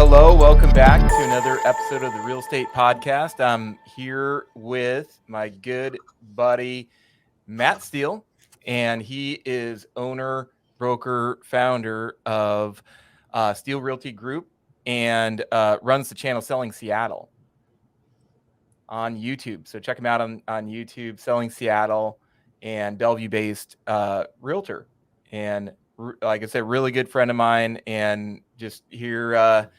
hello. Welcome back to another episode of the Real Estate Podcast. I'm here with my good buddy, Matt Steele, and he is owner, broker, founder of Steele Realty Group and runs the channel Selling Seattle on YouTube. So check him out on YouTube, Selling Seattle, and Bellevue-based realtor. And like I said, really good friend of mine, and just here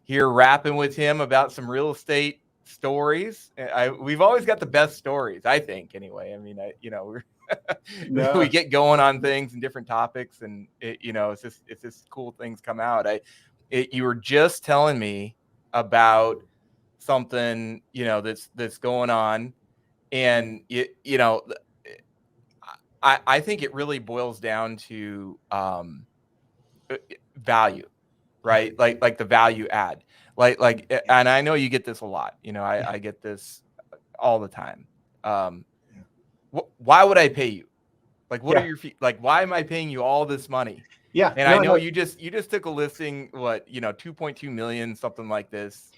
rapping with him about some real estate stories. We've always got the best stories, I think. Anyway, I mean, we get going on things and different topics, and it's just cool things come out. You were just telling me about something that's going on, and I think it really boils down to value, right? Like the value add, and I know you get this a lot. I get this all the time. Why would I pay you? Like, what are your fees? Like, why am I paying you all this money? Yeah. And I know you just took a listing, 2.2 million, something like this,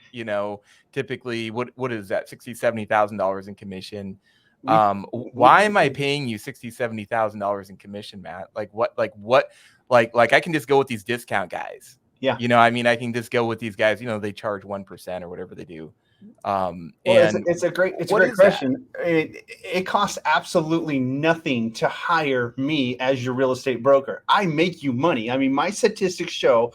typically what is that? $60,000-$70,000 in commission. Why am I paying you $60,000-$70,000 in commission, Matt? Like I can just go with these discount guys. Yeah. I mean, I can just go with these guys, they charge 1% or whatever they do. It's a great question. It costs absolutely nothing to hire me as your real estate broker. I make you money. I mean, my statistics show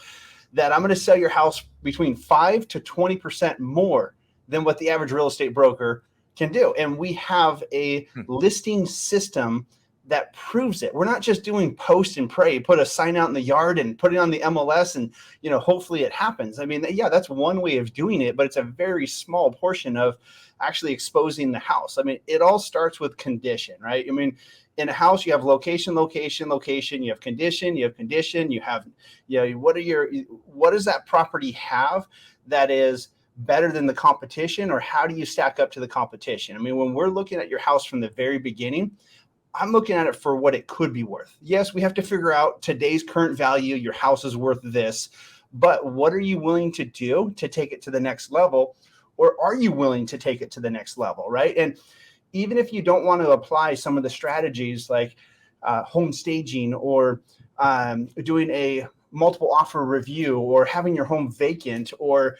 that I'm going to sell your house between 5 to 20% more than what the average real estate broker can do. And we have a listing system that proves it. We're not just doing post and pray, put a sign out in the yard and put it on the MLS and, hopefully it happens. I mean, yeah, that's one way of doing it, but it's a very small portion of actually exposing the house. I mean, it all starts with condition, right? I mean, in a house, you have location, you have condition, you have, what does that property have that is better than the competition, or how do you stack up to the competition? I mean, when we're looking at your house from the very beginning, I'm looking at it for what it could be worth. Yes, we have to figure out today's current value. Your house is worth this, but what are you willing to do to take it to the next level? Or are you willing to take it to the next level, right? And even if you don't want to apply some of the strategies like home staging or doing a multiple offer review or having your home vacant or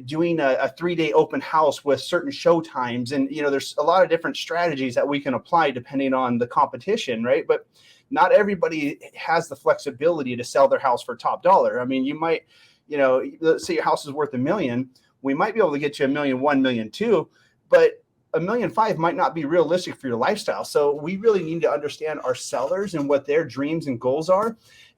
doing a 3-day open house with certain show times. And, there's a lot of different strategies that we can apply depending on the competition, right? But not everybody has the flexibility to sell their house for top dollar. I mean, you might, let's say your house is worth $1 million. We might be able to get you $1.1 million, $1.2 million, but $1.5 million might not be realistic for your lifestyle. So we really need to understand our sellers and what their dreams and goals are.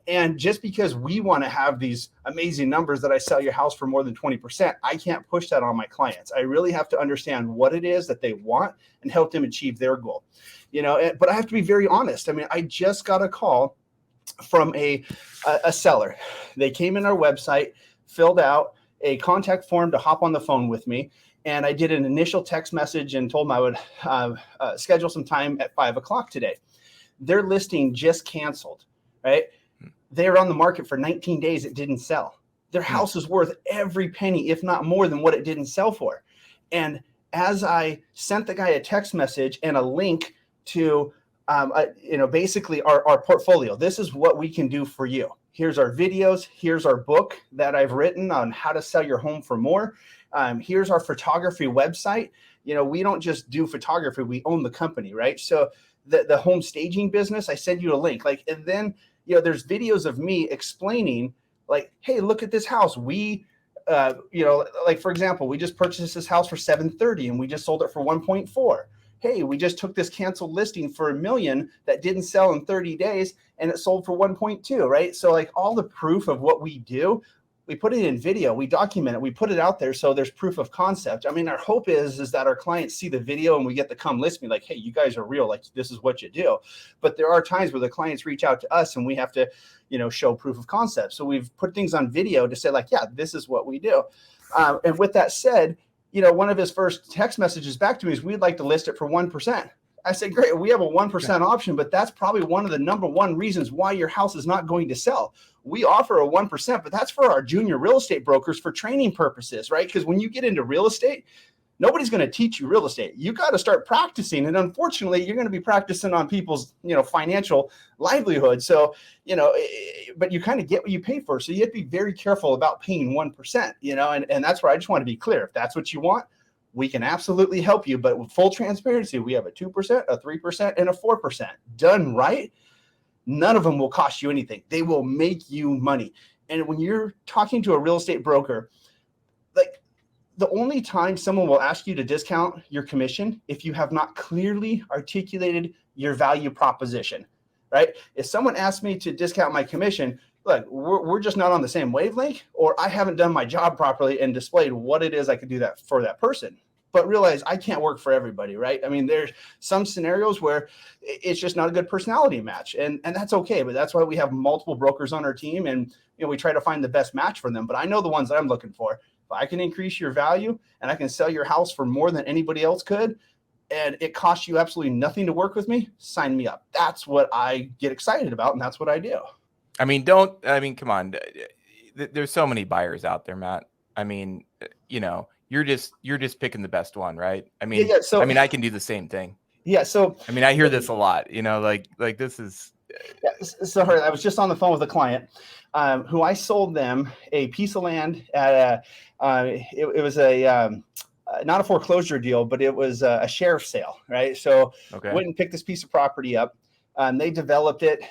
And just because we want to have these amazing numbers that I sell your house for more than 20%, I can't push that on my clients. I really have to understand what it is that they want and help them achieve their goal. But I have to be very honest. I mean, I just got a call from a seller. They came in our website, filled out a contact form to hop on the phone with me. And I did an initial text message and told them I would schedule some time at 5:00 today. Their listing just canceled, right? They were on the market for 19 days. It didn't sell. Their house is worth every penny, if not more than what it didn't sell for. And as I sent the guy a text message and a link to, basically our portfolio, this is what we can do for you. Here's our videos. Here's our book that I've written on how to sell your home for more. Here's our photography website. We don't just do photography. We own the company, right? So the home staging business, I send you a link. And then, there's videos of me explaining like, hey, look at this house. We, for example, we just purchased this house for $730 and we just sold it for 1.4. Hey, we just took this canceled listing for $1 million that didn't sell in 30 days and it sold for 1.2, right? So like all the proof of what we do, we put it in video, we document it, we put it out there. So there's proof of concept. I mean, our hope is that our clients see the video and we get to come list me like, hey, you guys are real. Like, this is what you do. But there are times where the clients reach out to us and we have to, show proof of concept. So we've put things on video to say like, yeah, this is what we do. And with that said, one of his first text messages back to me is we'd like to list it for 1%. I said, great, we have a 1% option, but that's probably one of the number one reasons why your house is not going to sell. We offer a 1%, but that's for our junior real estate brokers for training purposes, right? Because when you get into real estate, nobody's going to teach you real estate. You got to start practicing. And unfortunately, you're going to be practicing on people's, financial livelihood. So, but you kind of get what you pay for. So you have to be very careful about paying 1%, and that's where I just want to be clear. If that's what you want, we can absolutely help you. But with full transparency, we have a 2%, a 3%, and a 4%. Done right, none of them will cost you anything. They will make you money. And when you're talking to a real estate broker, like, the only time someone will ask you to discount your commission if you have not clearly articulated your value proposition, right? If someone asks me to discount my commission, look, we're just not on the same wavelength, or I haven't done my job properly and displayed what it is I could do that for that person. But realize I can't work for everybody, right? I mean, there's some scenarios where it's just not a good personality match, and that's okay. But that's why we have multiple brokers on our team, and we try to find the best match for them. But I know the ones that I'm looking for. If I can increase your value and I can sell your house for more than anybody else could, and it costs you absolutely nothing to work with me, sign me up. That's what I get excited about, and that's what I do. Come on. There's so many buyers out there, Matt. I mean, you're just picking the best one, right? I mean, I can do the same thing. Yeah. So, I hear this a lot, like this is. So I was just on the phone with a client who I sold them a piece of land at it was not a foreclosure deal, but it was a sheriff's sale, right? So went and picked this piece of property up. They developed it.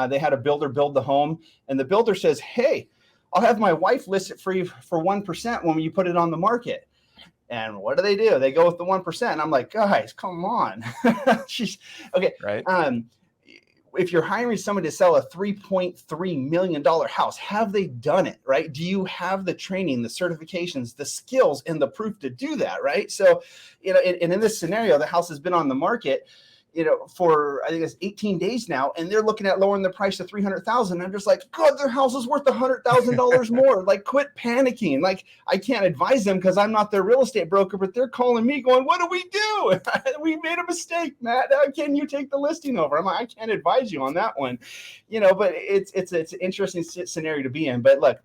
They had a builder build the home, and the builder says, "Hey, I'll have my wife list it for you for 1% when you put it on the market." And what do? They go with the 1%. I'm like, guys, come on. She's okay. Right. If you're hiring someone to sell a $3.3 million house, have they done it, right? Do you have the training, the certifications, the skills, and the proof to do that, right? So, and in this scenario, the house has been on the market, for I think it's 18 days now, and they're looking at lowering the price to $300,000. I'm just like, God, their house is worth $100,000 more. Like, quit panicking. Like, I can't advise them because I'm not their real estate broker, but they're calling me going, "What do we do? We made a mistake, Matt. Can you take the listing over?" I'm like, I can't advise you on that one, but it's an interesting scenario to be in. But look,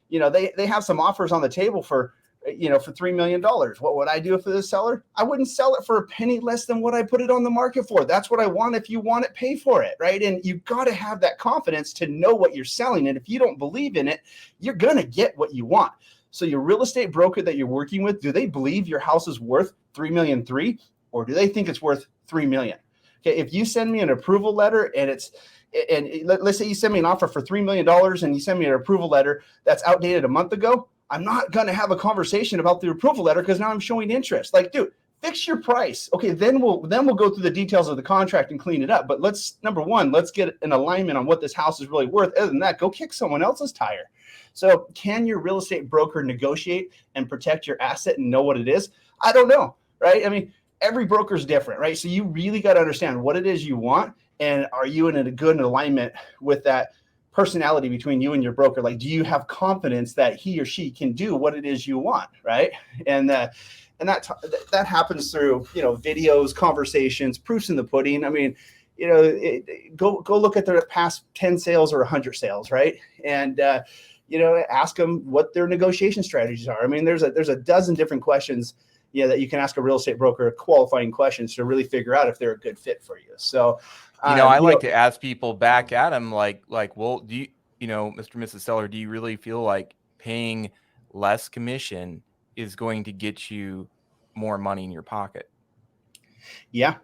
they have some offers on the table for $3 million. What would I do for the seller? I wouldn't sell it for a penny less than what I put it on the market for. That's what I want. If you want it, pay for it, right? And you've got to have that confidence to know what you're selling. And if you don't believe in it, you're going to get what you want. So your real estate broker that you're working with, do they believe your house is worth $3.3 million, or do they think it's worth $3 million? Okay, if you send me an approval letter and let's say you send me an offer for $3 million and you send me an approval letter that's outdated a month ago, I'm not going to have a conversation about the approval letter because now I'm showing interest. Like, dude, fix your price. Okay, then we'll go through the details of the contract and clean it up. But number one, let's get an alignment on what this house is really worth. Other than that, go kick someone else's tire. So can your real estate broker negotiate and protect your asset and know what it is? I don't know, right? I mean, every broker is different, right? So you really got to understand what it is you want, and are you in a good alignment with that personality between you and your broker? Like, do you have confidence that he or she can do what it is you want, right? And that happens through videos, conversations, proofs in the pudding. I mean, go look at their past 10 sales or 100 sales, right? And ask them what their negotiation strategies are. I mean, there's a dozen different questions that you can ask a real estate broker, qualifying questions to really figure out if they're a good fit for you. So I like to ask people back at them, like, well, do you, Mr. and Mrs. Seller, do you really feel like paying less commission is going to get you more money in your pocket? Yeah.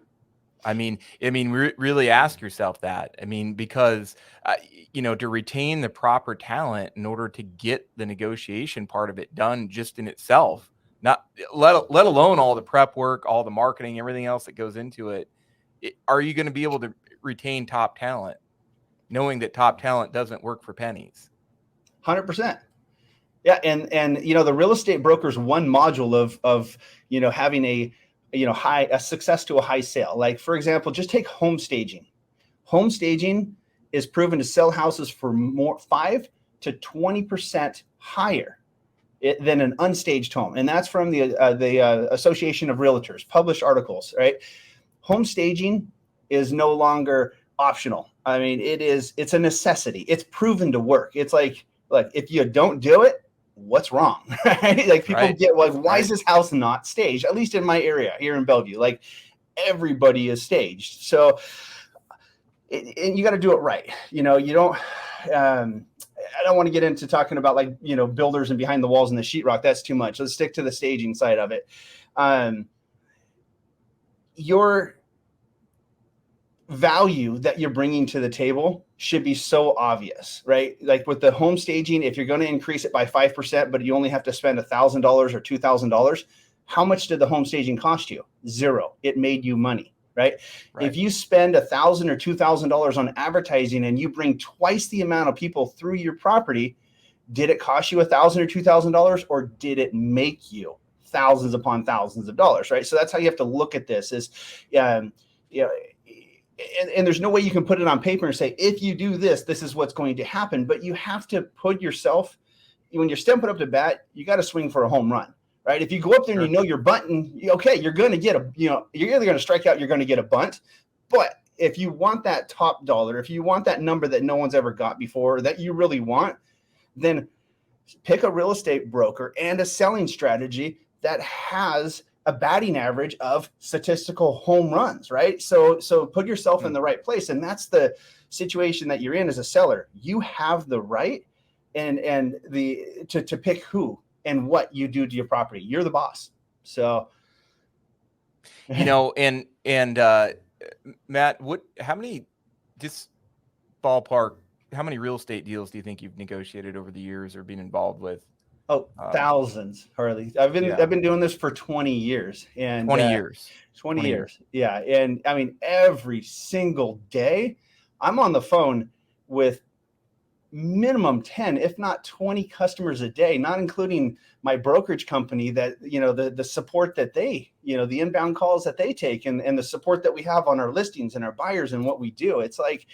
Really ask yourself that. Because, to retain the proper talent in order to get the negotiation part of it done just in itself, not let alone all the prep work, all the marketing, everything else that goes into it. Are you going to be able to retain top talent, knowing that top talent doesn't work for pennies? 100%. Yeah. And the real estate broker's one module of having a success to a high sale. Like, for example, just take home staging. Home staging is proven to sell houses for 5 to 20% higher than an unstaged home. And that's from the Association of Realtors, published articles, right? home staging is no longer optional. I mean, it's a necessity. It's proven to work. It's like if you don't do it, what's wrong? Right? Like people get like, why is this house not staged? At least in my area here in Bellevue, like everybody is staged. So and you got to do it right. You know, you don't, I don't want to get into talking about like, you know, builders and behind the walls and the sheetrock. That's too much. Let's stick to the staging side of it. Your value that you're bringing to the table should be so obvious, right? Like with the home staging, if you're going to increase it by 5%, but you only have to spend $1,000 or $2,000, how much did the home staging cost you? Zero. It made you money. Right? If you spend $1,000 or $2,000 on advertising and you bring twice the amount of people through your property, did it cost you $1,000 or $2,000, or did it make you thousands upon thousands of dollars? Right? So that's how you have to look at this. Is you know, and there's no way you can put it on paper and say, if you do this, this is what's going to happen. But you have to put yourself, when you're stepping up to bat, you got to swing for a home run. Right. If you go up there and you know you're bunting, okay, you're going to get you're either going to strike out, you're going to get a bunt. But if you want that top dollar, if you want that number that no one's ever got before, that you really want, then pick a real estate broker and a selling strategy that has a batting average of statistical home runs. Right. So put yourself in the right place. And that's the situation that you're in as a seller. You have the right to pick who and what you do to your property. You're the boss. So, you know, and Matt, how many, just ballpark, how many real estate deals do you think you've negotiated over the years or been involved with? Oh, thousands, Harley. I've been doing this for 20 years. And 20 years. 20 years. Yeah. And I mean, every single day I'm on the phone with minimum 10, if not 20 customers a day, not including my brokerage company that, you know, the support that they, you know, the inbound calls that they take and the support that we have on our listings and our buyers and what we do. It's like,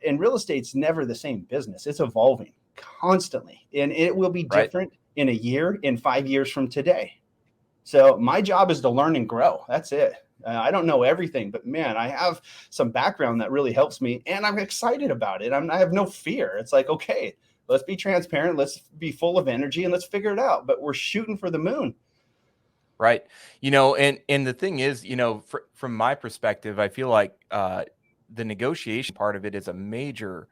and real estate's never the same business. It's evolving constantly, and it will be different in a year, in 5 years from today. So my job is to learn and grow. That's it. I don't know everything, but man, I have some background that really helps me, and I'm excited about it. I have no fear. It's like, okay, let's be transparent. Let's be full of energy and let's figure it out. But we're shooting for the moon. Right. You know, and the thing is, you know, from my perspective, I feel like the negotiation part of it is a major,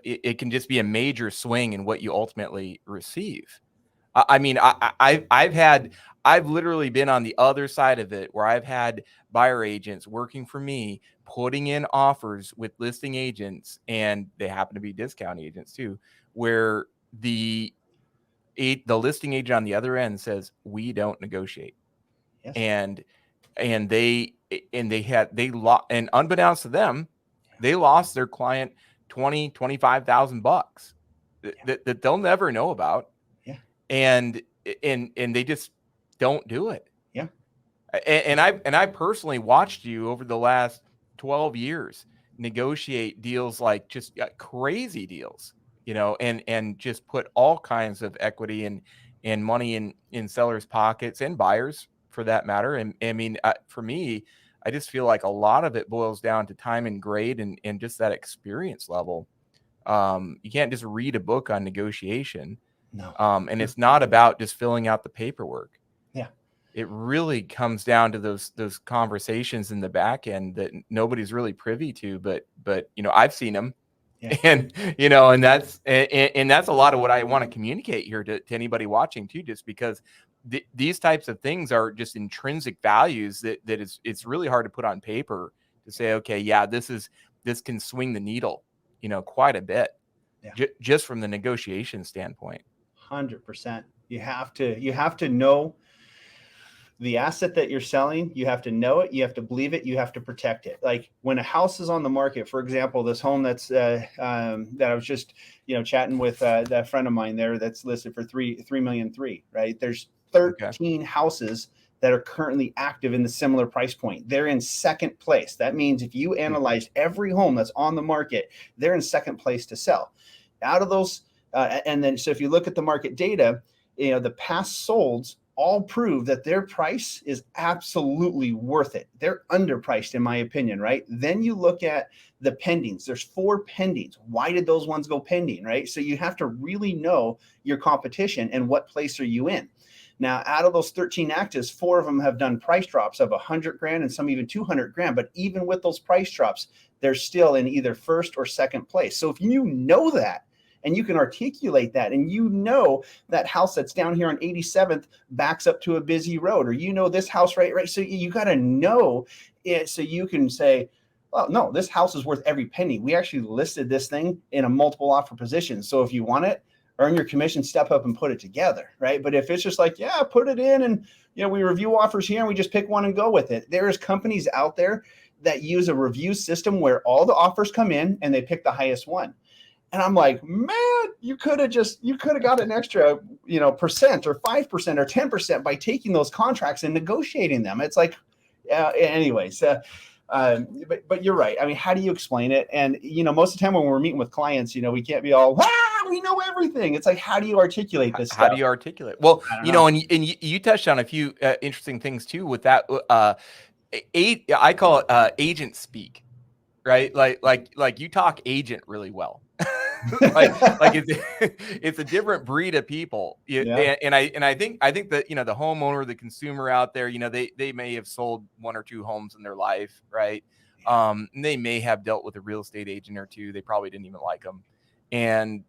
it can just be a major swing in what you ultimately receive. I mean, I've literally been on the other side of it where I've had buyer agents working for me, putting in offers with listing agents, and they happen to be discount agents too, where the listing agent on the other end says, we don't negotiate. Yes. And unbeknownst to them, they lost their client $20,000-$25,000 that they'll never know about. And they just don't do it. Yeah. And I personally watched you over the last 12 years negotiate deals like just crazy deals, you know, and just put all kinds of equity and money in sellers' pockets and buyers for that matter. And I mean, for me, I just feel like a lot of it boils down to time and grade and just that experience level. You can't just read a book on negotiation. No. And it's not about just filling out the paperwork. Yeah. It really comes down to those conversations in the back end that nobody's really privy to, but you know, I've seen them. Yeah. And you know, and that's a lot of what I want to communicate here to anybody watching too, just because these types of things are just intrinsic values that it's really hard to put on paper to say, okay, yeah, this can swing the needle, you know, quite a bit. Yeah. Just from the negotiation standpoint. 100%. You have to know the asset that you're selling. You have to know it. You have to believe it. You have to protect it. Like when a house is on the market, for example, this home that's that I was just, you know, chatting with that friend of mine there that's listed for $3.3 million, right? There's 13 houses that are currently active in the similar price point. They're in second place. That means if you analyze every home that's on the market, they're in second place to sell. Out of those, and then so if you look at the market data, you know, the past solds all prove that their price is absolutely worth it. They're underpriced, in my opinion, right? Then you look at the pendings. There's 4 pendings. Why did those ones go pending, right? So you have to really know your competition and what place are you in. Now, out of those 13 actives, 4 of them have done price drops of 100 grand and some even 200 grand. But even with those price drops, they're still in either first or second place. So if you know that, and you can articulate that, and you know that house that's down here on 87th backs up to a busy road, or you know this house right. So you got to know it so you can say, well, no, this house is worth every penny. We actually listed this thing in a multiple offer position. So if you want it, earn your commission, step up and put it together, right? But if it's just like, yeah, put it in and, we review offers here and we just pick one and go with it. There's companies out there that use a review system where all the offers come in and they pick the highest one. And I'm like, man, you could have got an extra, percent or 5% or 10% by taking those contracts and negotiating them. It's like, anyways, but you're right. I mean, how do you explain it? And, most of the time when we're meeting with clients, we can't be all, we know everything. It's like, how do you articulate this stuff? How do you articulate? Well, and you touched on a few interesting things too with that. I call it agent speak, right? Like you talk agent really well. like it's a different breed of people. Yeah. And I think that, the homeowner, the consumer out there, they may have sold 1 or 2 homes in their life, right? And they may have dealt with a real estate agent or 2. They probably didn't even like them. And,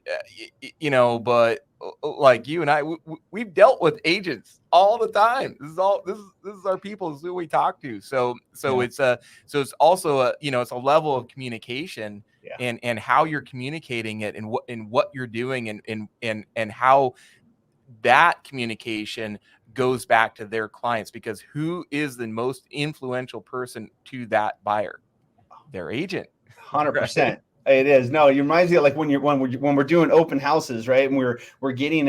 but like you and I, we've dealt with agents all the time. This is our people. This is who we talk to. So yeah. It's also it's a level of communication. Yeah. And how you're communicating it and what you're doing and how that communication goes back to their clients, because who is the most influential person to that buyer? Their agent. 100%. Right? It is. No, it reminds me of like when we're doing open houses, right? And we're getting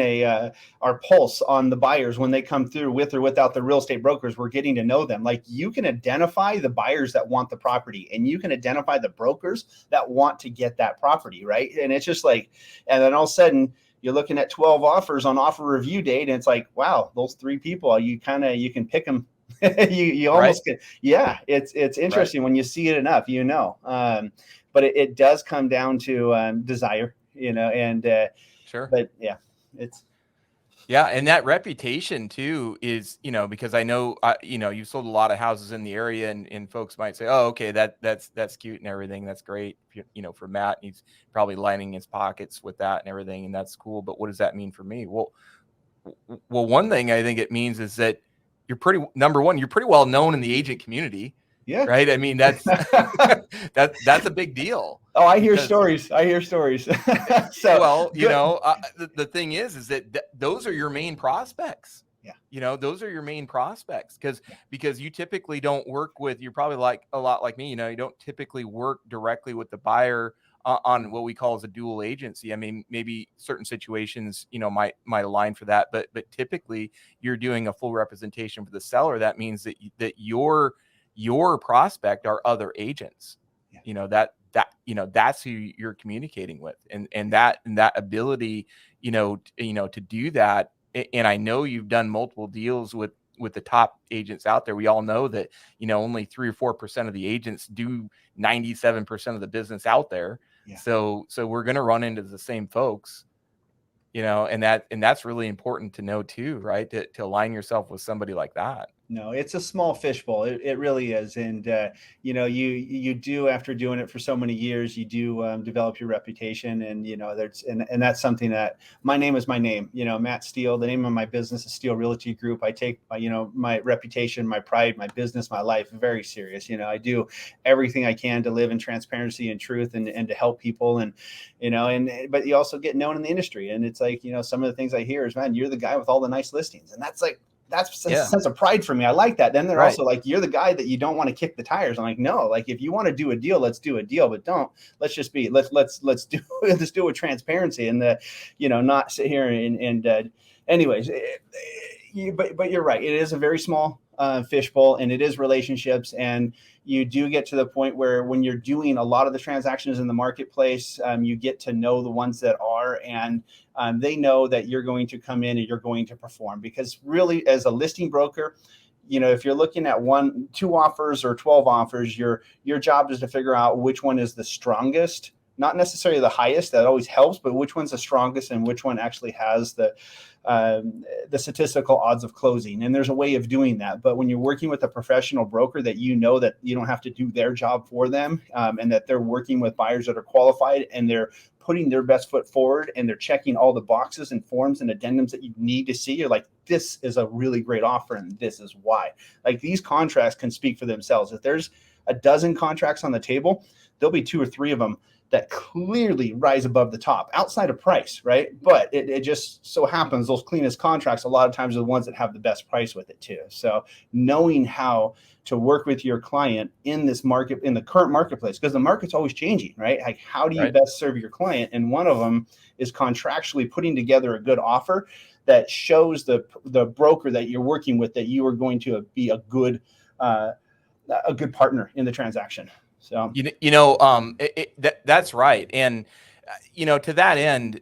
our pulse on the buyers when they come through with or without the real estate brokers. We're getting to know them. Like, you can identify the buyers that want the property, and you can identify the brokers that want to get that property, right? And it's just like, and then all of a sudden you're looking at 12 offers on offer review date, and it's like, wow, those 3 people, you can pick them. you almost right. Yeah. It's interesting right. When you see it enough, but it does come down to desire, and sure. But yeah, and that reputation too is, because I know, you've sold a lot of houses in the area, and folks might say, oh, okay, that's cute and everything. That's great. For Matt, he's probably lining his pockets with that and everything. And that's cool. But what does that mean for me? Well, one thing I think it means is that you're pretty well known in the agent community. Yeah. Right. I mean, that's a big deal. Oh, I hear stories. So, well, the thing is that those are your main prospects. Yeah. Those are your main prospects because you typically don't work with, you're probably like a lot like me, you don't typically work directly with the buyer on what we call as a dual agency. I mean, maybe certain situations, might align for that, but typically you're doing a full representation for the seller. That means that your prospect are other agents. Yeah. That's who you're communicating with, and that ability, to do that. And I know you've done multiple deals with the top agents out there. We all know that, only 3 or 4% of the agents do 97% of the business out there. Yeah. So we're going to run into the same folks, and that's really important to know too, right? To align yourself with somebody like that. No, it's a small fishbowl. It really is. And, you do, after doing it for so many years, you do develop your reputation. And, and that's something that my name is my name, Matt Steele. The name of my business is Steele Realty Group. I take, my reputation, my pride, my business, my life very serious. I do everything I can to live in transparency and truth and to help people. And, but you also get known in the industry. And it's like, some of the things I hear is, man, you're the guy with all the nice listings. And that's like, that's a sense of pride for me. I like that. Then they're also like, you're the guy that you don't want to kick the tires. I'm like, no, like if you want to do a deal, let's do a deal, but let's do it with transparency and not sit here and anyways, but you're right. It is a very small fishbowl, and it is relationships. And you do get to the point where when you're doing a lot of the transactions in the marketplace, you get to know the ones that are, and they know that you're going to come in and you're going to perform. Because really, as a listing broker, if you're looking at 1, 2 offers or 12 offers, your job is to figure out which one is the strongest, not necessarily the highest. That always helps, but which one's the strongest and which one actually has the statistical odds of closing. And there's a way of doing that. But when you're working with a professional broker that you know that you don't have to do their job for them, and that they're working with buyers that are qualified and they're putting their best foot forward and they're checking all the boxes and forms and addendums that you need to see, you're like, this is a really great offer and this is why. Like, these contracts can speak for themselves. If there's a dozen contracts on the table, there'll be 2 or 3 of them that clearly rise above the top outside of price, right? But it just so happens those cleanest contracts a lot of times are the ones that have the best price with it too. So knowing how to work with your client in this market, in the current marketplace, because the market's always changing, right? Like, how do you best serve your client? And one of them is contractually putting together a good offer that shows the broker that you're working with that you are going to be a good partner in the transaction. So that's right. And to that end,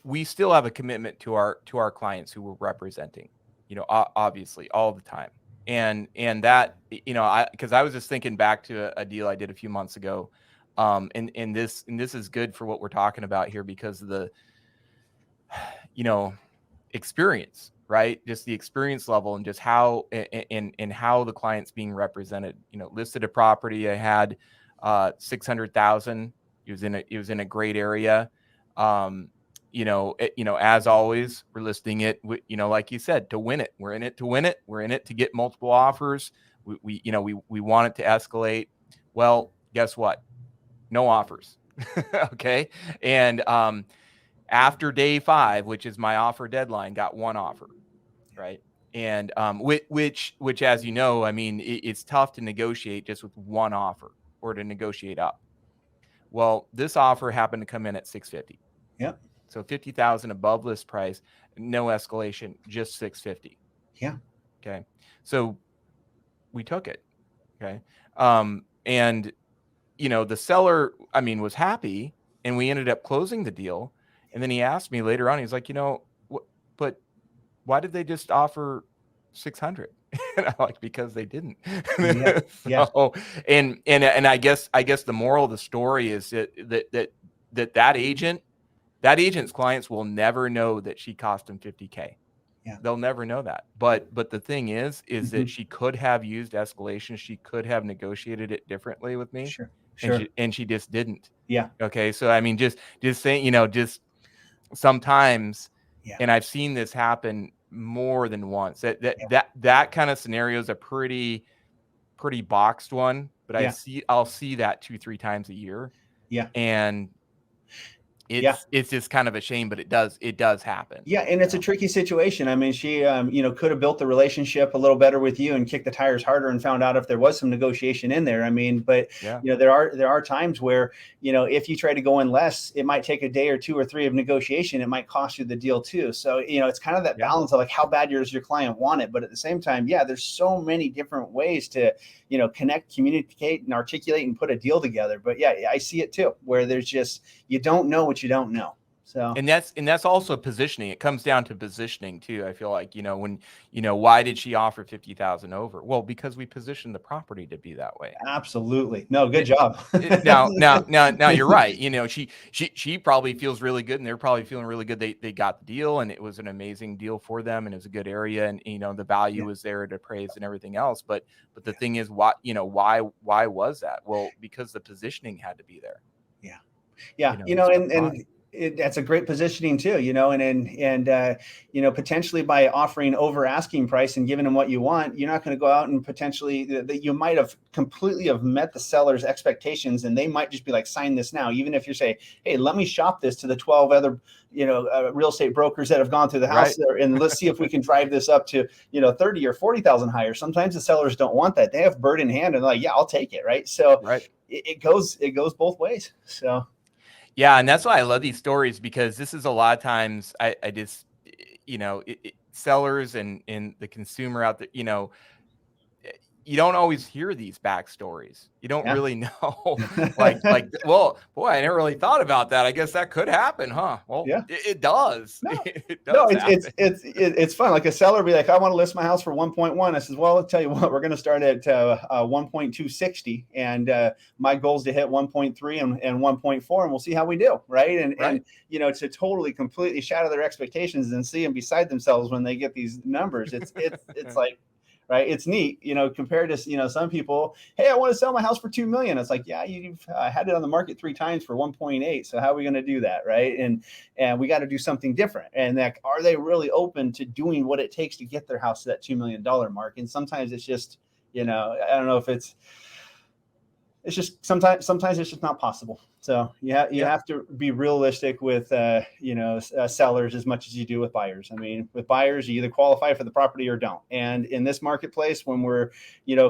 we still have a commitment to our clients who we're representing, obviously all the time. And that, because I was just thinking back to a deal I did a few months ago. And this is good for what we're talking about here because of the, experience, right? Just the experience level and just how and how the client's being represented. Listed a property. I had 600,000. It was in a great area. As always, we're listing it. Like you said, to win it. We're in it to win it. We're in it to get multiple offers. We want it to escalate. Well, guess what? No offers. Okay, and after day 5, which is my offer deadline, got 1 offer, right? And which, as you know, I mean, it's tough to negotiate just with 1 offer or to negotiate up. Well, this offer happened to come in at 650. Yep. So 50,000 above list price, no escalation, just 650. Yeah. Okay. So we took it. Okay. And the seller, was happy, and we ended up closing the deal. And then he asked me later on, he's like, but why did they just offer 600? And I'm like, because they didn't. Yeah. So, and I guess the moral of the story is that agent's clients will never know that she cost them $50K. Yeah. They'll never know that. But the thing is that she could have used escalation. She could have negotiated it differently with me. Sure. And she just didn't. Yeah. Okay. So, just saying, just sometimes, and I've seen this happen more than once, that kind of scenario is a pretty boxed one, but I'll see that 2-3 times a year. Yeah. And it's just kind of a shame, but it does happen. Yeah. And it's a tricky situation. She, could have built the relationship a little better with you and kicked the tires harder and found out if there was some negotiation in there. But there are times where, if you try to go in less, it might take a day or 2 or 3 of negotiation. It might cost you the deal too. So, it's kind of that balance of like, how bad does your client want it? But at the same time, there's so many different ways to, connect, communicate, and articulate and put a deal together. But I see it too, where there's just, you don't know what you don't know. So, and that's also positioning. It comes down to positioning too. I feel like, when, why did she offer 50,000 over? Well, because we positioned the property to be that way. Absolutely. No, good job. Now you're right. She probably feels really good, and they're probably feeling really good. They got the deal, and it was an amazing deal for them, and it was a good area, and the value was there to appraise and everything else. But the thing is, why was that? Well, because the positioning had to be there. Yeah. That's a great positioning too, and potentially by offering over asking price and giving them what you want, you're not going to go out and potentially that you might have completely have met the seller's expectations, and they might just be like, sign this now. Even if you're saying, hey, let me shop this to the 12 other, real estate brokers that have gone through the house there, and let's see if we can drive this up to, 30 or 40,000 higher. Sometimes the sellers don't want that. They have bird in hand and they're like, yeah, I'll take it. Right. So it goes both ways. So. Yeah. And that's why I love these stories, because this is a lot of times I just, sellers and the consumer out there, you don't always hear these backstories. You don't really know, well, boy, I never really thought about that. I guess that could happen, huh? Well, yeah, it does. No. It does. No, it's fun. Like a seller be like, I want to list my house for 1.1. I says, well, I'll tell you what, we're going to start at 1.260, and my goal is to hit 1.3 and 1.4, and we'll see how we do, right? And to totally completely shatter their expectations and see them beside themselves when they get these numbers. It's like. Right. It's neat, compared to, some people, hey, I want to sell my house for $2 million. It's like, yeah, you've had it on the market 3 times for 1.8. So how are we going to do that? Right. And we got to do something different. And are they really open to doing what it takes to get their house to that $2 million mark? And sometimes it's just, I don't know if it's just sometimes it's just not possible. So you have to be realistic with, sellers as much as you do with buyers. I mean, with buyers, you either qualify for the property or don't. And in this marketplace, when we're,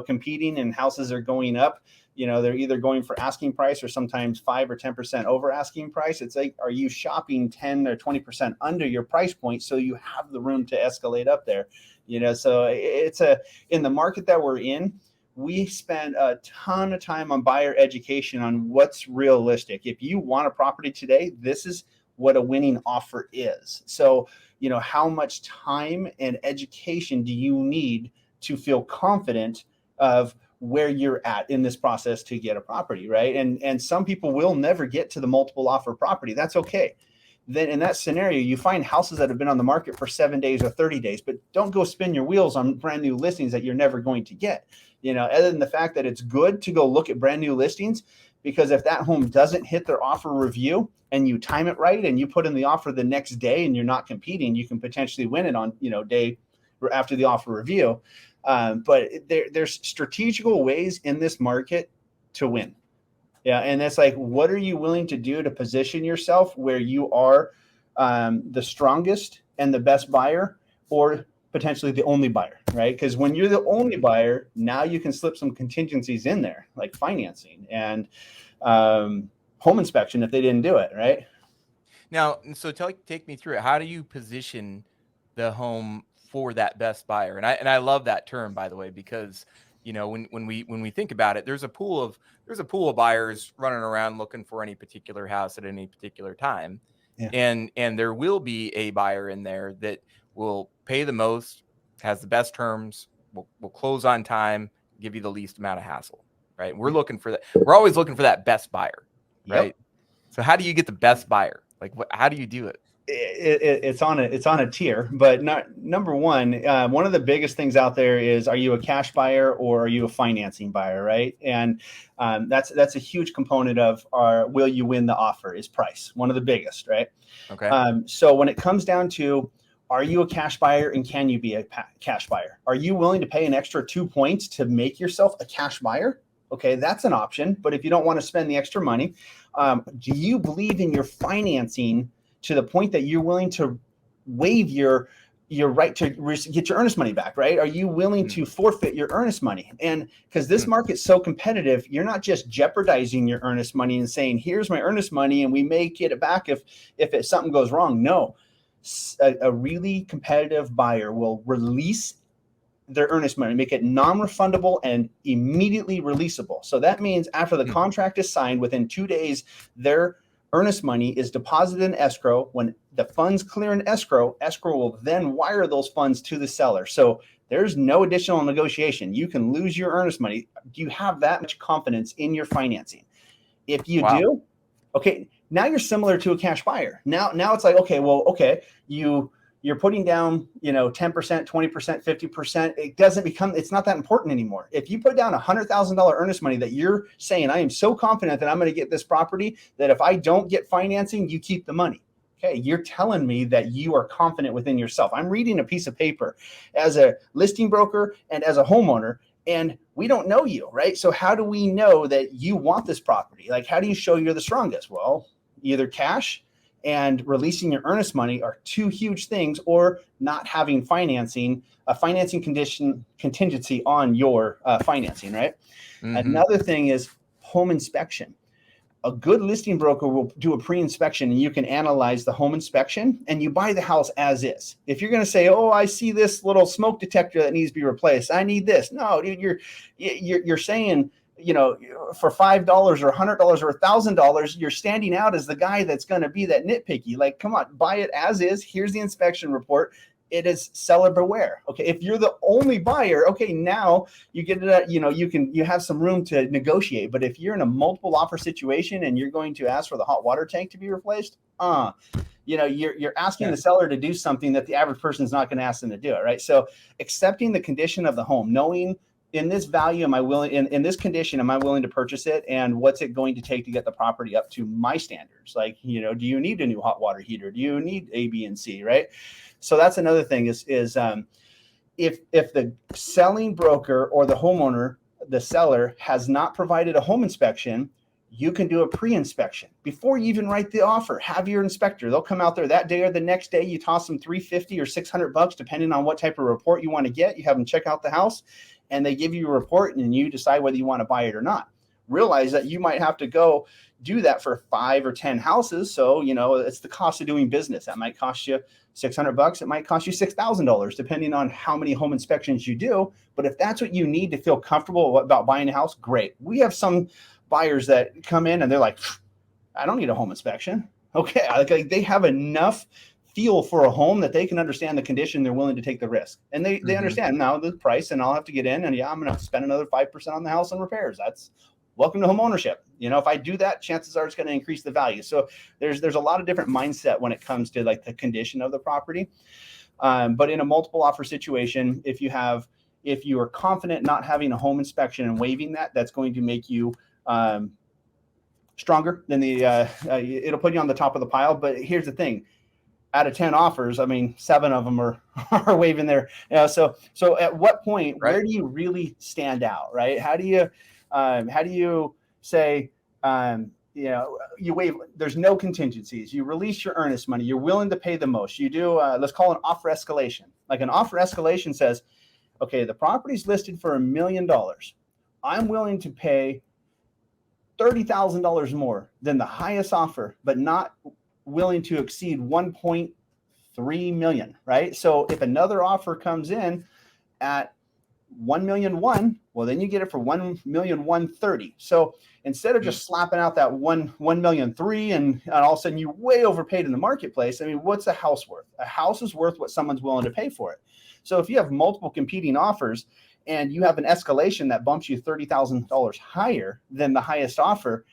competing and houses are going up, they're either going for asking price or sometimes 5 or 10% over asking price. It's like, are you shopping 10 or 20% under your price point so you have the room to escalate up there? So it's in the market that we're in. We spend a ton of time on buyer education on what's realistic. If you want a property today, this is what a winning offer is. So, how much time and education do you need to feel confident of where you're at in this process to get a property, right? And some people will never get to the multiple offer property. That's okay. Then in that scenario, you find houses that have been on the market for 7 days or 30 days, but don't go spin your wheels on brand new listings that you're never going to get. Other than the fact that it's good to go look at brand new listings, because if that home doesn't hit their offer review and you time it right and you put in the offer the next day and you're not competing, you can potentially win it on, day after the offer review. But there's strategical ways in this market to win. Yeah. And that's like, what are you willing to do to position yourself where you are the strongest and the best buyer, or potentially the only buyer, right? Because when you're the only buyer, now you can slip some contingencies in there, like financing and home inspection if they didn't do it, right? Now, so take me through it. How do you position the home for that best buyer? And I love that term, by the way, because when we think about it, there's a pool of buyers running around looking for any particular house at any particular time. Yeah. And there will be a buyer in there that will pay the most, has the best terms, will close on time, give you the least amount of hassle, right? We're looking for that. We're always looking for that best buyer, right? Yep. So how do you get the best buyer? Like, how do you do it? It's on a tier, but number one of the biggest things out there is, are you a cash buyer or are you a financing buyer, right? And that's a huge component of our will you win the offer is price, one of the biggest, right? Okay. So when it comes down to, are you a cash buyer and can you be a cash buyer? Are you willing to pay an extra 2 points to make yourself a cash buyer? Okay, that's an option. But if you don't want to spend the extra money, do you believe in your financing to the point that you're willing to waive your right to get your earnest money back, right? Are you willing to forfeit your earnest money? And because this market's so competitive, you're not just jeopardizing your earnest money and saying, here's my earnest money and we may get it back if something goes wrong. No, a really competitive buyer will release their earnest money, make it non-refundable and immediately releasable. So that means after the contract is signed, within 2 days, their earnest money is deposited in escrow. When the funds clear in escrow will then wire those funds to the seller. So there's no additional negotiation. You can lose your earnest money. Do you have that much confidence in your financing? If you do, okay, now you're similar to a cash buyer. Now it's like, okay, you're putting down, 10%, 20%, 50%. It's not that important anymore. If you put down $100,000 earnest money that you're saying, I am so confident that I'm going to get this property that if I don't get financing, you keep the money. Okay, you're telling me that you are confident within yourself. I'm reading a piece of paper as a listing broker and as a homeowner, and we don't know you, right? So how do we know that you want this property? Like, how do you show you're the strongest? Well, either cash and releasing your earnest money are two huge things, or not having financing, a financing contingency on your financing, right? Mm-hmm. Another thing is home inspection. A good listing broker will do a pre-inspection and you can analyze the home inspection and you buy the house as is. If you're going to say, oh, I see this little smoke detector that needs to be replaced, I need this. No, dude, you're saying, you know, for $5 or $100 or $1,000, you're standing out as the guy that's going to be that nitpicky. Like, come on, buy it as is. Here's the inspection report. It is seller beware. Okay. If you're the only buyer, okay, now you get it, you know, you have some room to negotiate. But if you're in a multiple offer situation and you're going to ask for the hot water tank to be replaced, you know, you're asking the seller to do something that the average person is not going to ask them to do it. Right. So accepting the condition of the home, knowing in this value, am I willing, in this condition, am I willing to purchase it? And what's it going to take to get the property up to my standards? Like, you know, do you need a new hot water heater? Do you need A, B, and C, right? So that's another thing is if the selling broker or the homeowner, the seller, has not provided a home inspection, you can do a pre-inspection before you even write the offer. Have your inspector. They'll come out there that day or the next day. You toss them $350 or $600, depending on what type of report you want to get. You have them check out the house, and they give you a report, and you decide whether you want to buy it or not. Realize that you might have to go do that for 5 or 10 houses. So, you know, it's the cost of doing business. That might cost you $600. It might cost you $6,000, depending on how many home inspections you do. But if that's what you need to feel comfortable about buying a house, great. We have some buyers that come in and they're like, I don't need a home inspection. Okay. Like they have enough feel for a home that they can understand the condition. They're willing to take the risk, and they understand now the price, and I'll have to get in, and yeah, I'm going to spend another 5% on the house on repairs. That's welcome to home ownership. You know, if I do that, chances are it's going to increase the value. So there's a lot of different mindset when it comes to like the condition of the property. But in a multiple offer situation, if you are confident not having a home inspection and waiving that, that's going to make you stronger than it'll put you on the top of the pile. But here's the thing. Out of 10 offers, I mean, 7 of them are waiving there. You know, so at what point, right, where do you really stand out, right? How do you say, you know, you waive, there's no contingencies. You release your earnest money. You're willing to pay the most. You do, let's call it an offer escalation. Like an offer escalation says, okay, the property's listed for $1 million. I'm willing to pay $30,000 more than the highest offer, but not willing to exceed 1.3 million, right? So if another offer comes in at 1,000,001, well, then you get it for 1,130,000. So instead of just slapping out that 1,000,003 and all of a sudden you way overpaid in the marketplace, I mean, what's a house worth? A house is worth what someone's willing to pay for it. So if you have multiple competing offers and you have an escalation that bumps you $30,000 higher than the highest offer,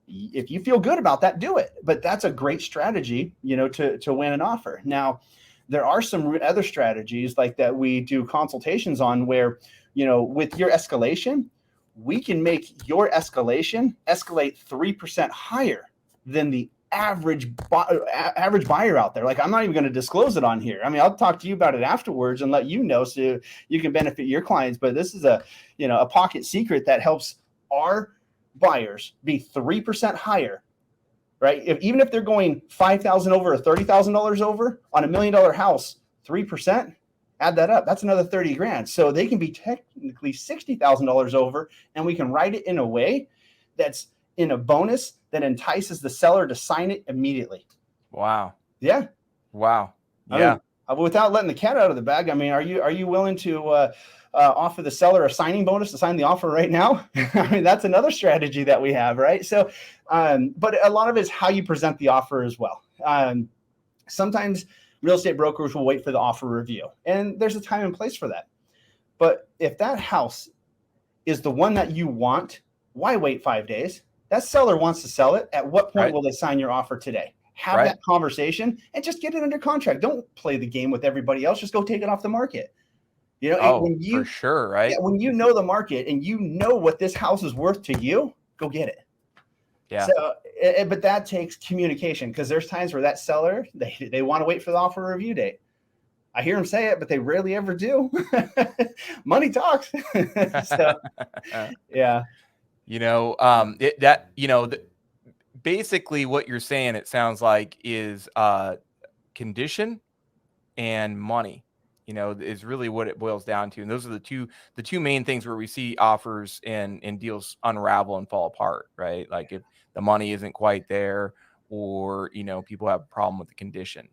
if you feel good about that, do it. But that's a great strategy, you know, to win an offer. Now, there are some other strategies like that we do consultations on where, you know, with your escalation, we can make your escalate 3% higher than the average buyer out there. Like, I'm not even going to disclose it on here. I mean, I'll talk to you about it afterwards and let you know so you can benefit your clients. But this is a pocket secret that helps our buyers be 3% higher, right? Even if they're going $5,000 over or $30,000 over on $1 million house, 3%, add that up. That's another $30,000. So they can be technically $60,000 over, and we can write it in a way that's in a bonus that entices the seller to sign it immediately. Wow. Yeah. Wow. Yeah. I mean, without letting the cat out of the bag, I mean, are you willing to offer the seller a signing bonus to sign the offer right now? I mean, that's another strategy that we have, right? So, but a lot of it is how you present the offer as well. Sometimes real estate brokers will wait for the offer review, and there's a time and place for that. But if that house is the one that you want, why wait 5 days? That seller wants to sell it. At what point will they sign your offer today? Have that conversation and just get it under contract. Don't play the game with everybody else. Just go take it off the market. You know, for sure, right? Yeah, when you know the market and you know what this house is worth to you, go get it. Yeah. So, but that takes communication, because there's times where that seller, they want to wait for the offer review date. I hear them say it, but they rarely ever do. Money talks. So, yeah. You know, basically what you're saying, it sounds like, is condition and money, you know, is really what it boils down to. And those are the two main things where we see offers and deals unravel and fall apart, right? Like if the money isn't quite there, or, people have a problem with the condition.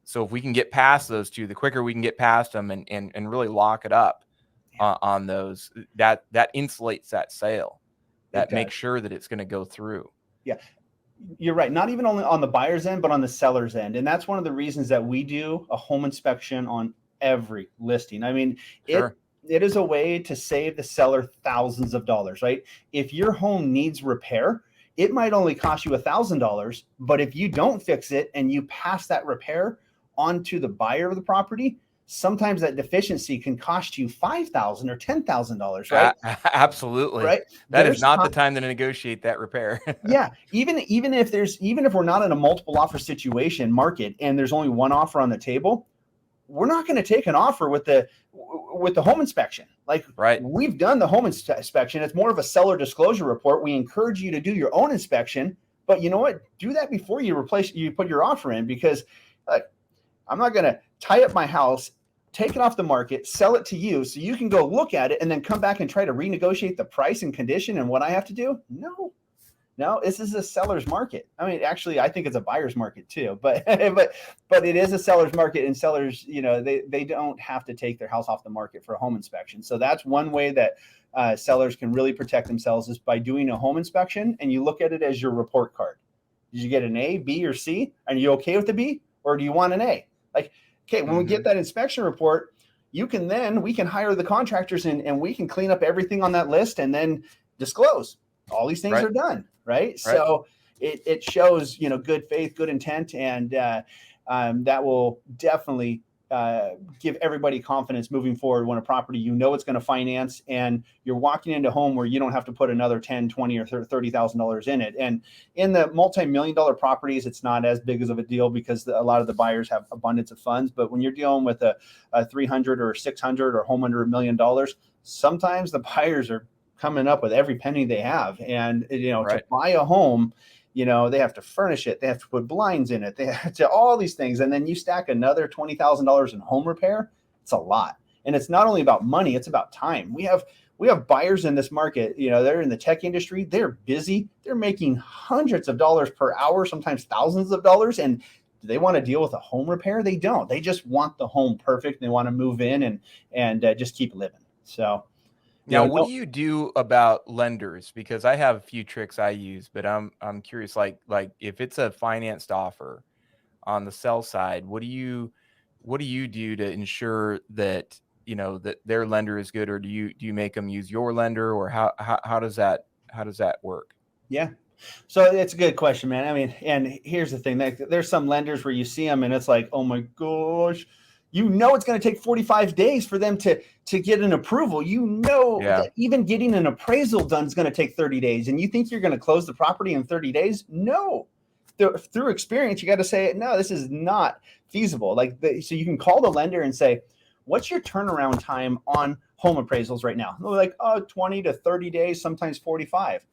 So if we can get past those two, the quicker we can get past them and really lock it up on those, that insulates that sale, that makes sure that it's going to go through. Yeah, you're right. Not even only on the buyer's end, but on the seller's end. And that's one of the reasons that we do a home inspection on every listing. I mean, Sure. It is a way to save the seller thousands of dollars, right? If your home needs repair, it might only cost you $1,000, but if you don't fix it and you pass that repair on to the buyer of the property, sometimes that deficiency can cost you $5,000 or $10,000, right? Absolutely. Right. That is not the time to negotiate that repair. Yeah. Even if we're not in a multiple offer situation market and there's only one offer on the table, we're not going to take an offer with the home inspection. Like, right. We've done the home inspection. It's more of a seller disclosure report. We encourage you to do your own inspection, but you know what? Do that before you put your offer in, because I'm not going to tie up my house, take it off the market, sell it to you so you can go look at it and then come back and try to renegotiate the price and condition and what I have to do. No, this is a seller's market. I mean, actually, I think it's a buyer's market too, but it is a seller's market, and sellers, they don't have to take their house off the market for a home inspection. So that's one way that sellers can really protect themselves, is by doing a home inspection, and you look at it as your report card. Did you get an A, B, or C? Are you okay with the B, or do you want an A? Like, okay, when we get that inspection report, we can hire the contractors and we can clean up everything on that list and then disclose all these things are done. Right. So it shows, good faith, good intent, and that will definitely give everybody confidence moving forward when a property, it's going to finance, and you're walking into a home where you don't have to put another $10, $20, or $30,000 in it. And in the multi-million-dollar properties, it's not as big of a deal because a lot of the buyers have abundance of funds. But when you're dealing with a 300 or 600 or home under $1 million, sometimes the buyers are coming up with every penny they have. And, to buy a home, they have to furnish it. They have to put blinds in it. They have to all these things. And then you stack another $20,000 in home repair. It's a lot. And it's not only about money, it's about time. We have buyers in this market, they're in the tech industry. They're busy. They're making hundreds of dollars per hour, sometimes thousands of dollars. And do they want to deal with a home repair? They don't. They just want the home perfect. They want to move in and just keep living. So, now, what do you do about lenders? Because I have a few tricks I use, but I'm curious, like if it's a financed offer on the sell side, what do you do to ensure that, that their lender is good, or do you make them use your lender, or how does that work? Yeah. So it's a good question, man. I mean, and here's the thing, there's some lenders where you see them and it's like, oh my gosh, it's going to take 45 days for them to get an approval. That even getting an appraisal done is going to take 30 days. And you think you're going to close the property in 30 days? No. Through experience, you got to say, no, this is not feasible. So you can call the lender and say, what's your turnaround time on home appraisals right now? And they're like, 20 to 30 days, sometimes 45.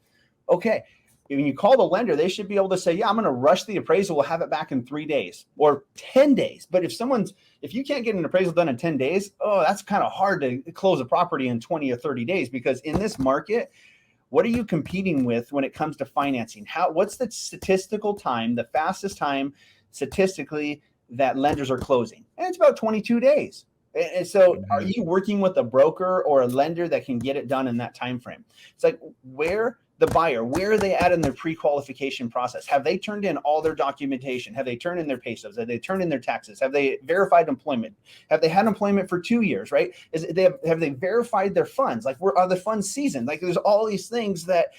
Okay. When you call the lender, they should be able to say, yeah, I'm going to rush the appraisal. We'll have it back in 3 days or 10 days. But if you can't get an appraisal done in 10 days, that's kind of hard to close a property in 20 or 30 days, because in this market, what are you competing with when it comes to financing? What's the statistical time, the fastest time statistically that lenders are closing? And it's about 22 days. And so are you working with a broker or a lender that can get it done in that time frame? It's like, where are they at in their pre-qualification process? Have they turned in all their documentation? Have they turned in their pay stubs? Have they turned in their taxes? Have they verified employment? Have they had employment for 2 years, right? Have they verified their funds? Like, are the funds seasoned? Like, there's all these things that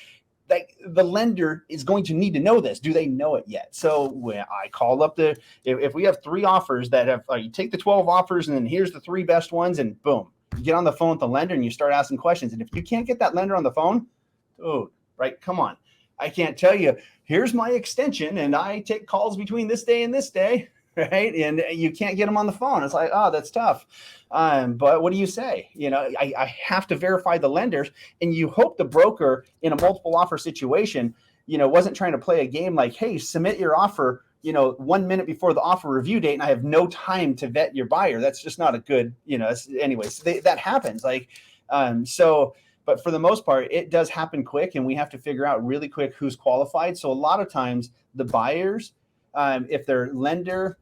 the lender is going to need to know this. Do they know it yet? So when I call up if we have 3 offers that have, you take the 12 offers and then here's the 3 best ones, and boom, you get on the phone with the lender and you start asking questions. And if you can't get that lender on the phone, right, come on. I can't tell you, here's my extension and I take calls between this day and this day, right? And you can't get them on the phone. It's like, that's tough. But what do you say? I have to verify the lenders, and you hope the broker in a multiple offer situation, wasn't trying to play a game like, hey, submit your offer, 1 minute before the offer review date, and I have no time to vet your buyer. That's just not a good, anyways, that happens. So But for the most part, it does happen quick, and we have to figure out really quick who's qualified. So a lot of times the buyers, if their lender,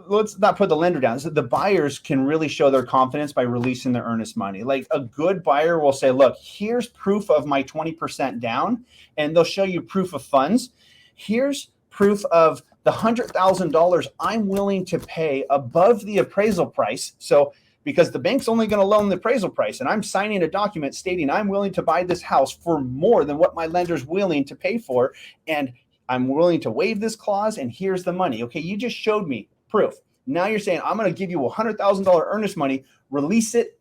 let's not put the lender down. So the buyers can really show their confidence by releasing their earnest money. Like a good buyer will say, look, here's proof of my 20% down, and they'll show you proof of funds. Here's proof of the $100,000 I'm willing to pay above the appraisal price. So because the bank's only going to loan the appraisal price, and I'm signing a document stating I'm willing to buy this house for more than what my lender's willing to pay for, and I'm willing to waive this clause, and here's the money. Okay, you just showed me proof. Now you're saying I'm going to give you $100,000 earnest money, release it,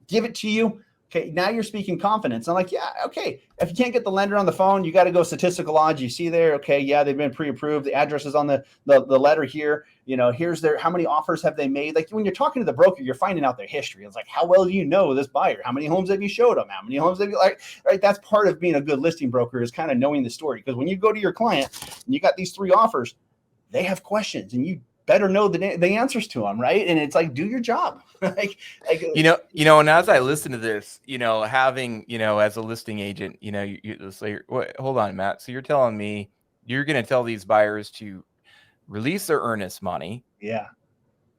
give it to you. Okay, now you're speaking confidence. I'm like, yeah, okay. If you can't get the lender on the phone, you got to go statistical odds. You see there, okay, yeah, they've been pre-approved. The address is on the letter here. You know, here's their, how many offers have they made? Like when you're talking to the broker, you're finding out their history. It's like, how well do you know this buyer? How many homes have you showed them? How many homes have you like? Right, that's part of being a good listing broker, is kind of knowing the story. Because when you go to your client and you got these 3 offers, they have questions, and you better know the answers to them, right? And it's like, do your job. like you know, and as I listen to this, you know, having, you know, as a listing agent, you know, you say, hold on, Matt. So you're telling me you're going to tell these buyers to release their earnest money. Yeah.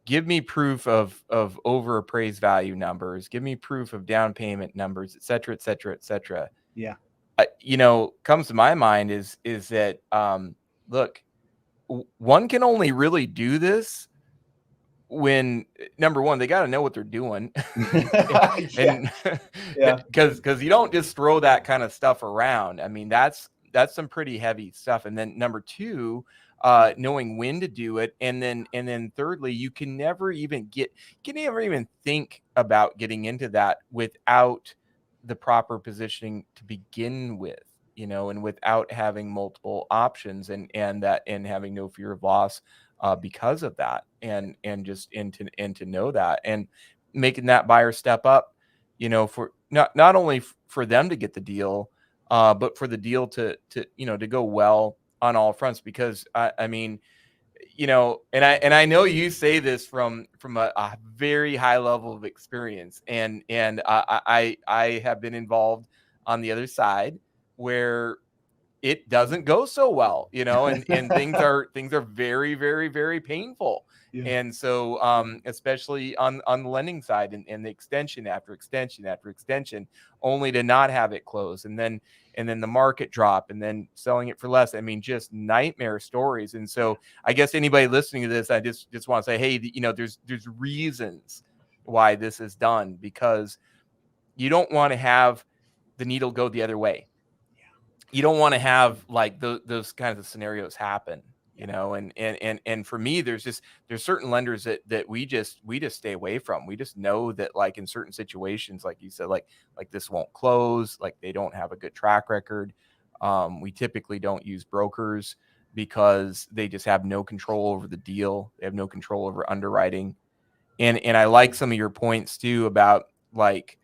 Give me proof of over appraised value numbers. Give me proof of down payment numbers, et cetera, et cetera, et cetera. Yeah. You know, comes to my mind is that, look, one can only really do this when, number one, they got to know what they're doing. and because you don't just throw that kind of stuff around. I mean, that's some pretty heavy stuff. And then number two, knowing when to do it. And then thirdly, you can never even think about getting into that without the proper positioning to begin with. You know, and without having multiple options and having no fear of loss because of that, and to know that, and making that buyer step up, you know, for not only for them to get the deal, but for the deal to you know, to go well on all fronts. Because I mean, you know, and I know you say this from a very high level of experience, and I have been involved on the other side where it doesn't go so well, you know, and things are very, very, very painful. Yeah. And so, especially on the lending side, and the extension after extension after extension, only to not have it close. And then the market drop, and then selling it for less. I mean, just nightmare stories. And so I guess anybody listening to this, I just want to say, hey, you know, there's reasons why this is done, because you don't want to have the needle go the other way. You don't want to have like those kinds of scenarios happen, you know, and for me, there's certain lenders that we just stay away from. We just know that, like, in certain situations, like you said, like this won't close, like they don't have a good track record. We typically don't use brokers because they just have no control over the deal. They have no control over underwriting. And I like some of your points too about, like,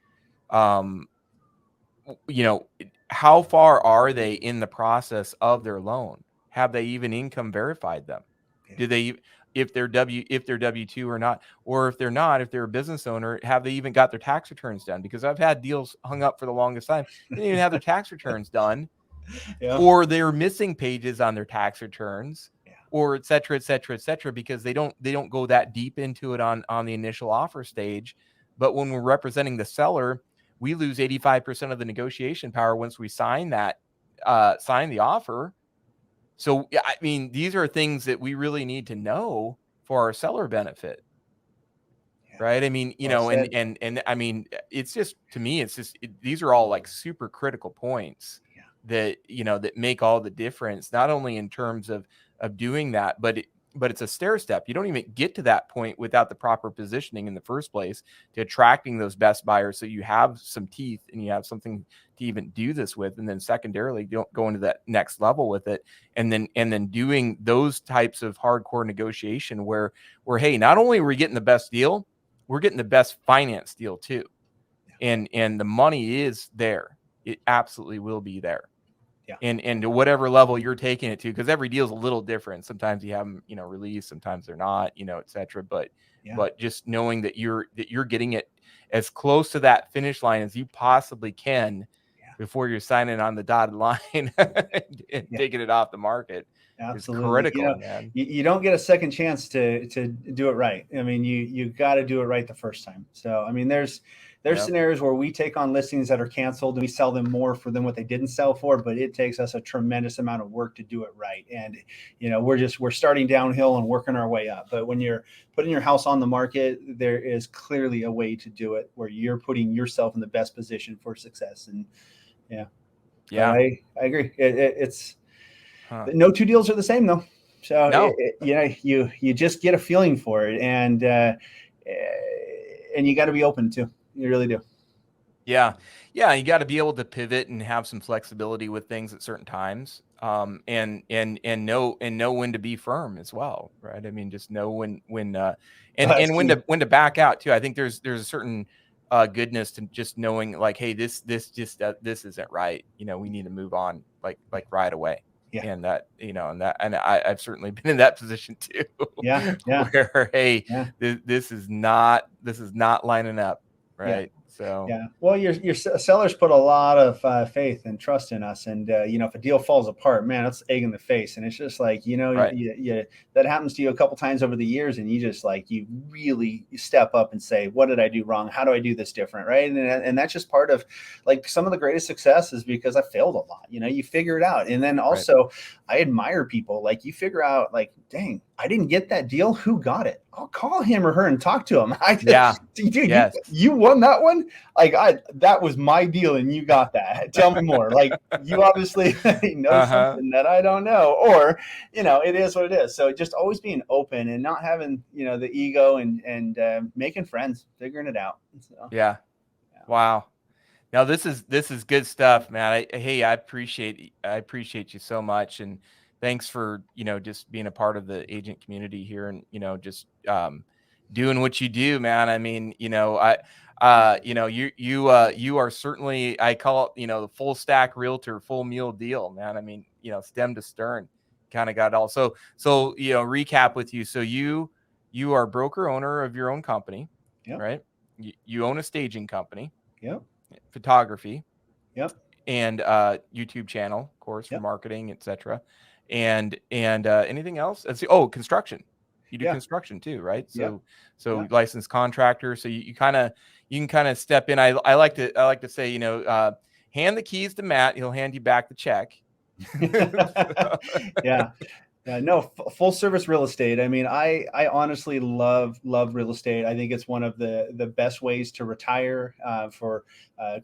you know, how far are they in the process of their loan? Have they even income verified them? Yeah. Do they, if they're W-2 or not, or if they're not, if they're a business owner, have they even got their tax returns done? Because I've had deals hung up for the longest time. They didn't even have their tax returns done, yeah. Or they're missing pages on their tax returns, yeah. Or et cetera, et cetera, et cetera, because they don't go that deep into it on the initial offer stage. But when we're representing the seller, we lose 85% of the negotiation power once we sign the offer. So, I mean, these are things that we really need to know for our seller benefit. Yeah. Right. I mean, you know, and I mean, it's just, to me, it's just, these are all like super critical points, yeah. That, you know, that make all the difference, not only in terms of doing that, but it's a stair step. You don't even get to that point without the proper positioning in the first place to attracting those best buyers, so you have some teeth and you have something to even do this with. And then secondarily, don't go into that next level with it. And then doing those types of hardcore negotiation where hey, not only are we getting the best deal, we're getting the best finance deal too. And the money is there. It absolutely will be there. Yeah. And to whatever level you're taking it to, because every deal is a little different. Sometimes you have them, you know, released, sometimes they're not, you know, et cetera. But just knowing that you're getting it as close to that finish line as you possibly can before you're signing on the dotted line and taking it off the market. Absolutely. Is critical, man. You don't get a second chance to do it right. I mean, you got to do it right the first time. So, I mean, there's scenarios where we take on listings that are canceled and we sell them more for than what they didn't sell for, but it takes us a tremendous amount of work to do it right. And, we're starting downhill and working our way up. But when you're putting your house on the market, there is clearly a way to do it where you're putting yourself in the best position for success. And I agree. It's no two deals are the same though. So no. You just get a feeling for it, and you got to be open too. You really do. Yeah. You got to be able to pivot and have some flexibility with things at certain times. And know when to be firm as well. Right. I mean, just know when to back out too. I think there's a certain goodness to just knowing like, hey, this isn't right. We need to move on like right away. Yeah. And that, and I've certainly been in that position too. Yeah. Where, hey, this is not lining up. Right. So, well, your sellers put a lot of faith and trust in us. And, if a deal falls apart, man, that's egg in the face. And it's just like, that happens to you a couple times over the years. And you just like, you really step up and say, what did I do wrong? How do I do this different? Right. And that's just part of like some of the greatest success is because I failed a lot, you figure it out. And then also I admire people like you figure out like, dang, I didn't get that deal. Who got it? I'll call him or her and talk to him. Dude, you won that one. Like that was my deal and you got that. Tell me more. Like you obviously know something that I don't know, or, it is what it is. So just always being open and not having, the ego and making friends, figuring it out. So, yeah. Wow. Now this is good stuff, man. I appreciate you so much. And thanks for, just being a part of the agent community here and, just doing what you do, man. I mean, you are certainly, I call it, the full stack realtor, full meal deal, man. I mean, stem to stern kind of got it all. So, recap with you. So you are broker owner of your own company, right? You own a staging company, photography, and YouTube channel, of course, for marketing, etc. And anything else? Construction. You do construction too, right? So licensed contractor. So you can kind of step in. I like to say, hand the keys to Matt. He'll hand you back the check. No, full service real estate. I mean, I honestly love real estate. I think it's one of the best ways to retire for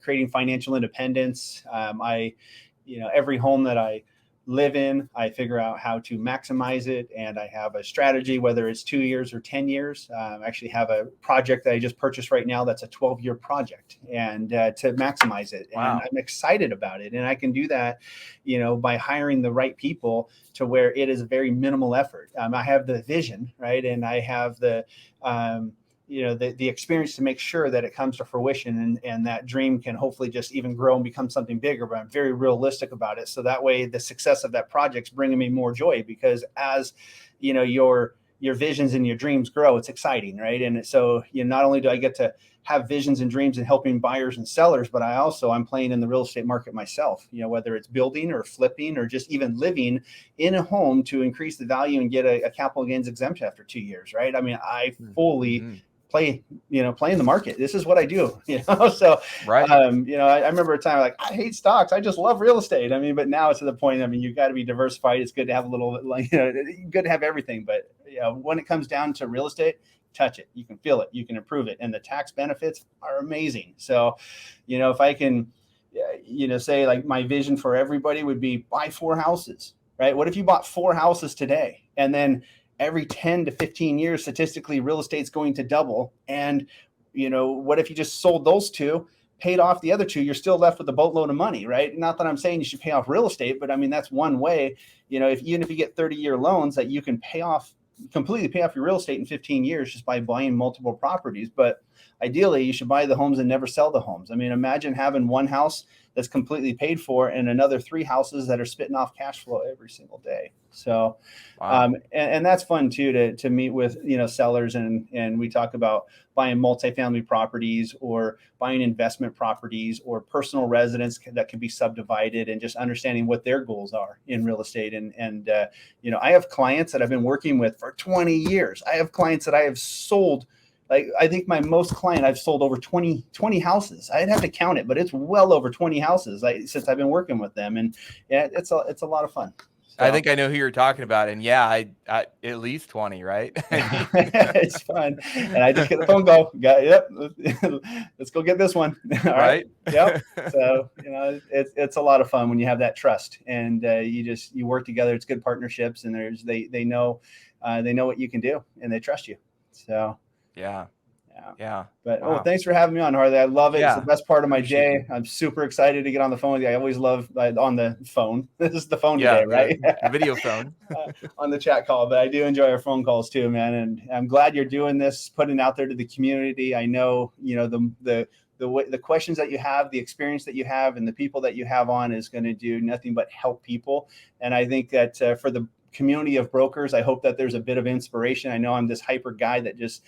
creating financial independence. Every home that I live in, I figure out how to maximize it. And I have a strategy, whether it's 2 years or 10 years. I actually have a project that I just purchased right now. That's a 12-year project and to maximize it. Wow. And I'm excited about it. And I can do that, by hiring the right people to where it is a very minimal effort. I have the vision, right? And I have the experience to make sure that it comes to fruition and that dream can hopefully just even grow and become something bigger, but I'm very realistic about it. So that way the success of that project's bringing me more joy because as, your visions and your dreams grow, it's exciting, right? And so, not only do I get to have visions and dreams and helping buyers and sellers, but I'm playing in the real estate market myself, whether it's building or flipping or just even living in a home to increase the value and get a capital gains exemption after 2 years, right? I mean, I fully play in the market. This is what I do, so, right. I remember a time like, I hate stocks. I just love real estate. I mean, but now it's to the point, you've got to be diversified. It's good to have a little, good to have everything. But when it comes down to real estate, touch it. You can feel it. You can improve it. And the tax benefits are amazing. So, if I can, say like my vision for everybody would be buy 4 houses, right? What if you bought 4 houses today and then every 10 to 15 years, statistically, real estate's going to double. And, what if you just sold those 2, paid off the other 2, you're still left with a boatload of money, right? Not that I'm saying you should pay off real estate, but I mean, that's one way, if you get 30-year loans that you can completely pay off your real estate in 15 years just by buying multiple properties. But ideally, you should buy the homes and never sell the homes. I mean, imagine having one house that's completely paid for, and another 3 houses that are spitting off cash flow every single day. So, wow. and that's fun too, to meet with, sellers, and we talk about buying multifamily properties or buying investment properties or personal residence that can be subdivided, and just understanding what their goals are in real estate. And I have clients that I've been working with for 20 years. I have clients that I have sold. Like, I think my most client, I've sold over 20 houses. I'd have to count it, but it's well over 20 houses since I've been working with them. And yeah, it's a lot of fun. So. I think I know who you're talking about. And yeah, I at least 20, right? It's fun. And I just get the phone call. Yep. Let's go get this one. All right. Yep. So, it's a lot of fun when you have that trust, and you work together. It's good partnerships, and they know what you can do, and they trust you. So. Yeah. But thanks for having me on, Harley. I love it. Yeah. It's the best part of my day. I'm super excited to get on the phone with you. I always love on the phone. This is the phone today, right? The video phone. On the chat call, but I do enjoy our phone calls too, man. And I'm glad you're doing this, putting it out there to the community. I know, the questions that you have, the experience that you have, and the people that you have on is going to do nothing but help people. And I think that for the community of brokers, I hope that there's a bit of inspiration. I know I'm this hyper guy that just,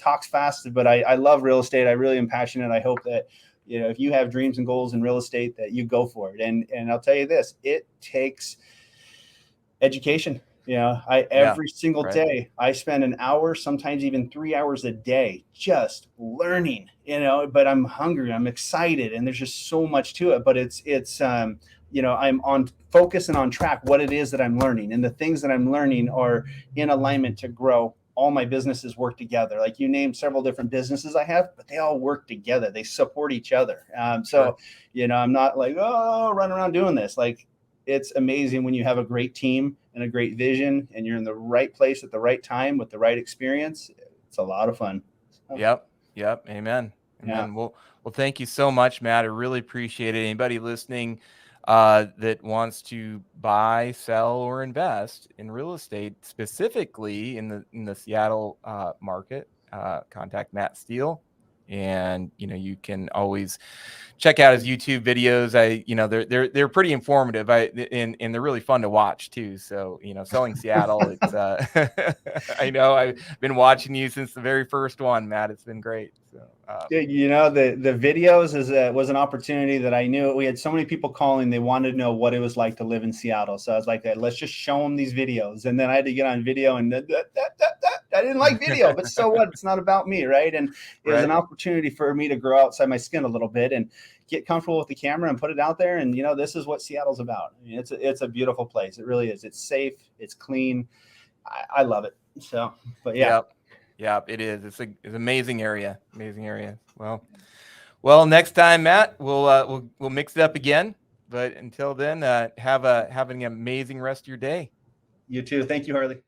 talks fast, but I love real estate. I really am passionate. I hope that, if you have dreams and goals in real estate, that you go for it. And I'll tell you this, it takes education. Every single day I spend an hour, sometimes even 3 hours a day, just learning, but I'm hungry, I'm excited, and there's just so much to it. But it's I'm on focus and on track what it is that I'm learning, and the things that I'm learning are in alignment to grow. All my businesses work together. Like, you named several different businesses I have, but they all work together. They support each other. So I'm not like, run around doing this. Like, it's amazing when you have a great team and a great vision, and you're in the right place at the right time with the right experience. It's a lot of fun. Yep. Amen. Yeah. Well, thank you so much, Matt. I really appreciate it. Anybody listening that wants to buy, sell, or invest in real estate, specifically in the Seattle market, contact Matt Steele. And you can always check out his YouTube videos. They're pretty informative. And they're really fun to watch too. So Selling Seattle. It's I know I've been watching you since the very first one, Matt. It's been great. So the videos was an opportunity that I knew. We had so many people calling. They wanted to know what it was like to live in Seattle. So I was like, let's just show them these videos. And then I had to get on video, and I didn't like video, but so what? It's not about me, right? And it was an opportunity for me to grow outside my skin a little bit and get comfortable with the camera and put it out there. And this is what Seattle's about. I mean, it's a beautiful place. It really is. It's safe. It's clean. I love it. So, but yeah. Yeah, it is. It's an amazing area. Well, next time, Matt, we'll mix it up again. But until then, have an amazing rest of your day. You too. Thank you, Harley.